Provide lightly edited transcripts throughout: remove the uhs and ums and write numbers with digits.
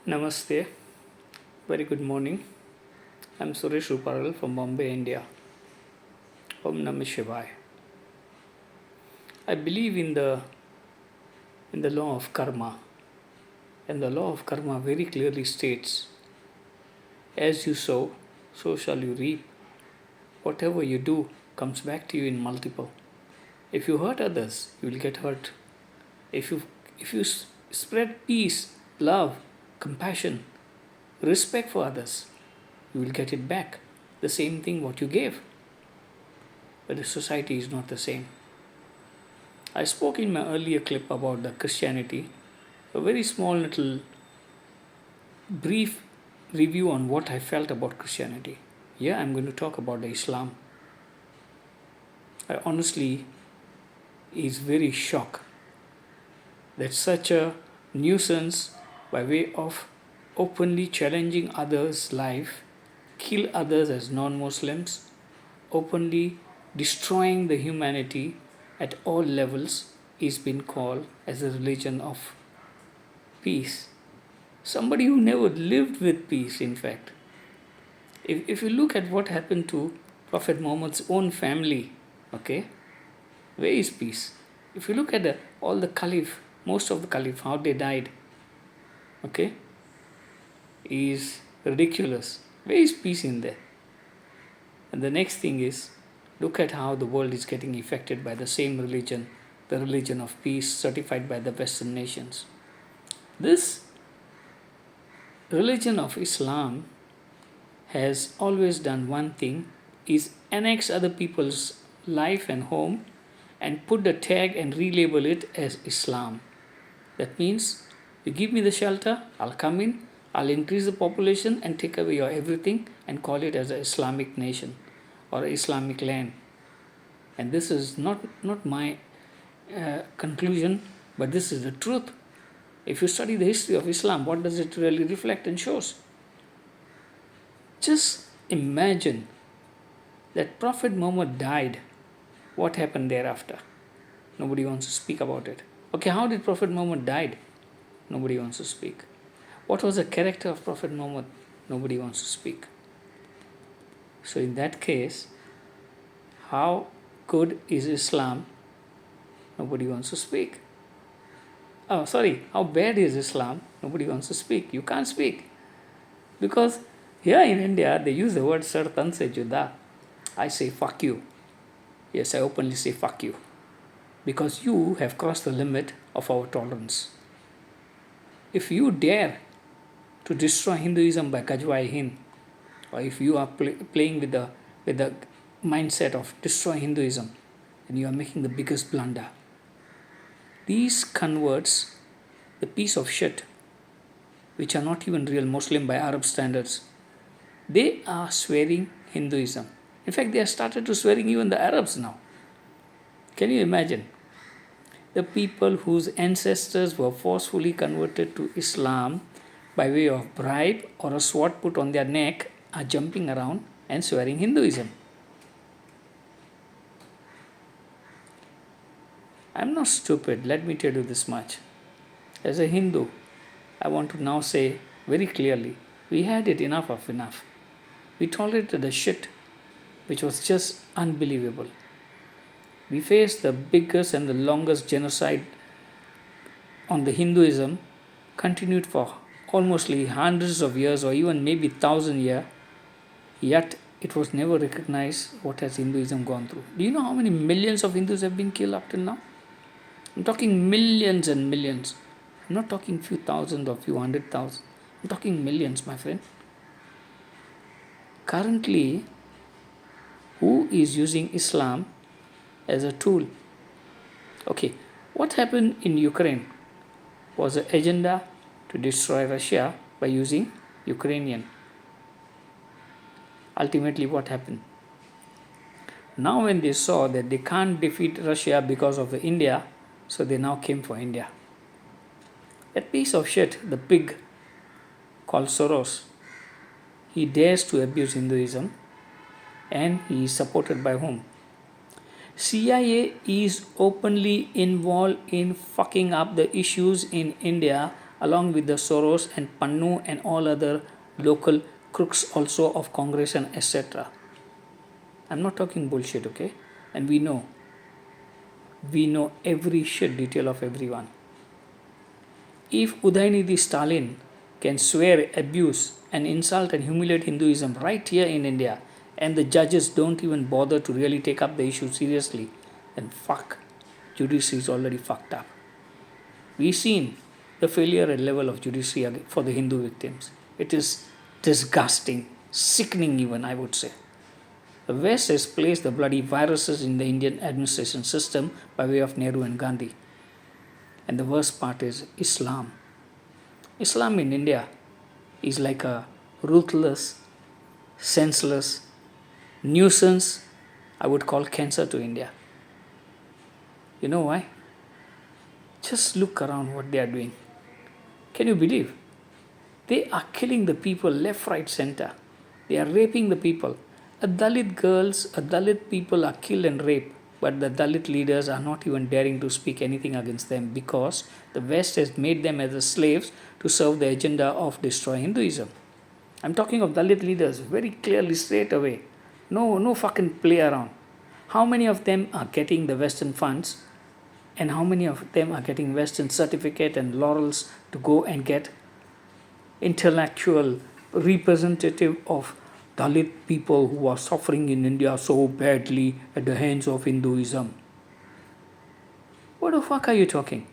Namaste, very good morning. I'm Suresh Ruparal from Bombay, India. Om Namah Shivaya. I believe in the law of karma, and the law of karma very clearly states, as you sow, so shall you reap. Whatever you do comes back to you in multiple. If you hurt others, you will get hurt. If you spread peace, love, compassion, respect for others, you will get it back. The same thing what you gave. But the society is not the same. I spoke in my earlier clip about the Christianity, a very small little brief review on what I felt about Christianity. Yeah, I'm going to talk about the Islam. I honestly is very shocked that such a nuisance by way of openly challenging others' life, kill others as non-Muslims, openly destroying the humanity at all levels is being called as a religion of peace. Somebody who never lived with peace, in fact. If you look at what happened to Prophet Muhammad's own family, okay, where is peace? If you look at all the caliph, most of the caliph, how they died, okay, is ridiculous. Where is peace in there? And the next thing is, look at how the world is getting affected by the same religion, the religion of peace certified by the Western nations. This religion of Islam has always done one thing, is annex other people's life and home and put the tag and relabel it as Islam. That means you give me the shelter, I'll come in, I'll increase the population and take away your everything and call it as an Islamic nation or Islamic land. And this is not my conclusion, but this is the truth. If you study the history of Islam, what does it really reflect and shows? Just imagine that Prophet Muhammad died. What happened thereafter? Nobody wants to speak about it. Okay, how did Prophet Muhammad died? Nobody wants to speak. What was the character of Prophet Muhammad? Nobody wants to speak. So in that case, how good is Islam? Nobody wants to speak. How bad is Islam? Nobody wants to speak. You can't speak. Because here in India, they use the word sartan se juda. I say fuck you. Yes, I openly say fuck you. Because you have crossed the limit of our tolerance. If you dare to destroy Hinduism by Kajwai Hind, or if you are playing with the mindset of destroy Hinduism, then you are making the biggest blunder. These converts, the piece of shit, which are not even real Muslim by Arab standards, they are swearing Hinduism. In fact, they have started to swearing even the Arabs now. Can you imagine? The people whose ancestors were forcefully converted to Islam by way of bribe or a sword put on their neck are jumping around and swearing Hinduism. I'm not stupid, let me tell you this much. As a Hindu, I want to now say very clearly, we had it enough of enough. We tolerated the shit which was just unbelievable. We faced the biggest and the longest genocide on the Hinduism, continued for almost hundreds of years or even maybe 1,000 years, yet it was never recognized what has Hinduism gone through. Do you know how many millions of Hindus have been killed up till now? I'm talking millions and millions. I'm not talking few thousand or few 100,000. I'm talking millions, my friend. Currently, who is using Islam as a tool? Okay, what happened in Ukraine was an agenda to destroy Russia by using Ukrainian. Ultimately, what happened? Now when they saw that they can't defeat Russia because of the India, so they now came for India. That piece of shit, the pig called Soros, he dares to abuse Hinduism, and he is supported by whom? CIA is openly involved in fucking up the issues in India along with the Soros and Pannu and all other local crooks also of Congress and etc. I'm not talking bullshit, okay? And we know every shit detail of everyone. If Udaynidhi Stalin can swear, abuse, and insult and humiliate Hinduism right here in India, and the judges don't even bother to really take up the issue seriously, then fuck, judiciary is already fucked up. We've seen the failure level of judiciary for the Hindu victims. It is disgusting, sickening even, I would say. The West has placed the bloody viruses in the Indian administration system by way of Nehru and Gandhi. And the worst part is Islam. Islam in India is like a ruthless, senseless nuisance I would call cancer to India. You know why? Just look around what they are doing. Can you believe? They are killing the people left, right, center. They are raping the people. Dalit people are killed and raped, but the Dalit leaders are not even daring to speak anything against them because the West has made them as the slaves to serve the agenda of destroying Hinduism. I'm talking of Dalit leaders very clearly, straight away. No fucking play around. How many of them are getting the Western funds and how many of them are getting Western certificate and laurels to go and get intellectual representative of Dalit people who are suffering in India so badly at the hands of Hinduism? What the fuck are you talking?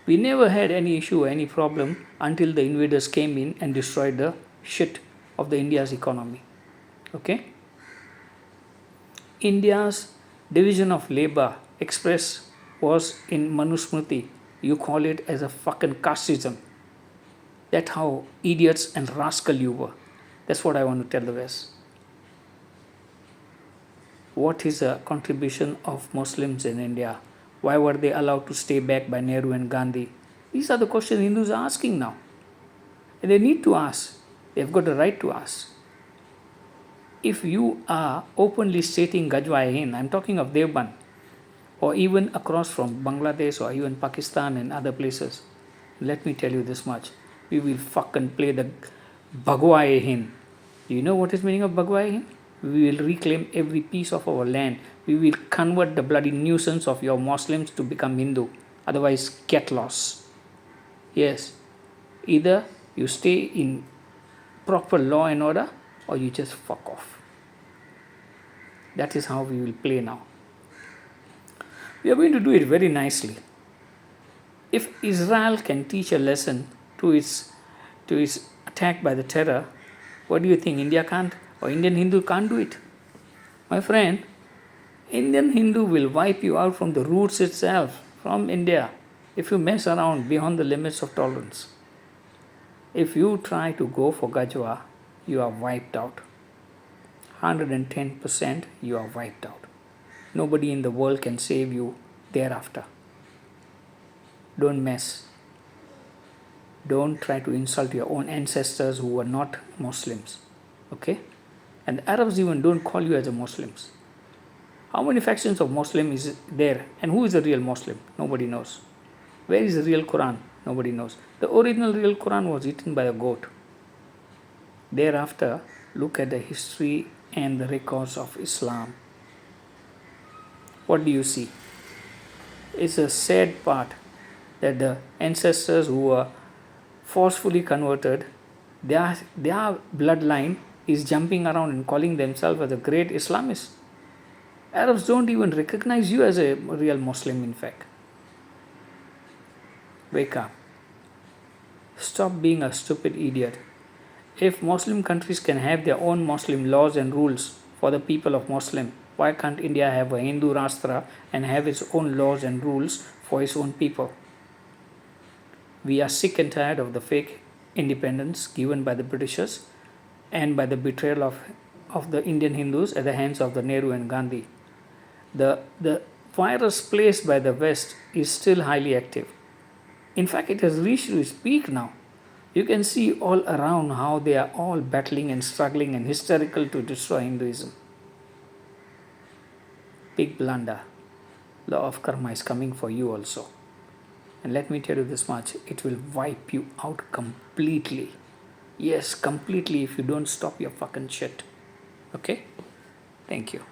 We never had any issue or any problem until the invaders came in and destroyed the shit of the India's economy. Okay? India's division of labor express was in Manusmriti. You call it as a fucking casteism. That's how idiots and rascal you were. That's what I want to tell the West. What is the contribution of Muslims in India? Why were they allowed to stay back by Nehru and Gandhi? These are the questions Hindus are asking now. And they need to ask. They've got the right to ask. If you are openly stating Gajwa Hind, I'm talking of Devban, or even across from Bangladesh or even Pakistan and other places, let me tell you this much. We will fucking play the Bhagwa Hind. Do you know what is meaning of Bhagwa Hind? We will reclaim every piece of our land. We will convert the bloody nuisance of your Muslims to become Hindu. Otherwise, get lost. Yes, either you stay in proper law and order or you just fuck off. That is how we will play now. We are going to do it very nicely. If Israel can teach a lesson to its attack by the terror, what do you think? India can't, or Indian Hindu can't do it? My friend, Indian Hindu will wipe you out from the roots itself, from India, if you mess around beyond the limits of tolerance. If you try to go for Gajwa, you are wiped out. 110% you are wiped out. Nobody in the world can save you thereafter. Don't mess. Don't try to insult your own ancestors who were not Muslims. Okay? And the Arabs even don't call you as a Muslims. How many factions of Muslim is there? And who is the real Muslim? Nobody knows. Where is the real Quran? Nobody knows. The original real Quran was eaten by a goat. Thereafter, look at the history and the records of Islam. What do you see? It's a sad part that the ancestors who were forcefully converted, their bloodline is jumping around and calling themselves as a great Islamist. Arabs don't even recognize you as a real Muslim, in fact. Wake up. Stop being a stupid idiot. If Muslim countries can have their own Muslim laws and rules for the people of Muslim, why can't India have a Hindu Rashtra and have its own laws and rules for its own people? We are sick and tired of the fake independence given by the Britishers and by the betrayal of the Indian Hindus at the hands of the Nehru and Gandhi. The virus placed by the West is still highly active. In fact, it has reached its peak now. You can see all around how they are all battling and struggling and hysterical to destroy Hinduism. Big blunder. Law of karma is coming for you also. And let me tell you this much, it will wipe you out completely. Yes, completely, if you don't stop your fucking shit. Okay? Thank you.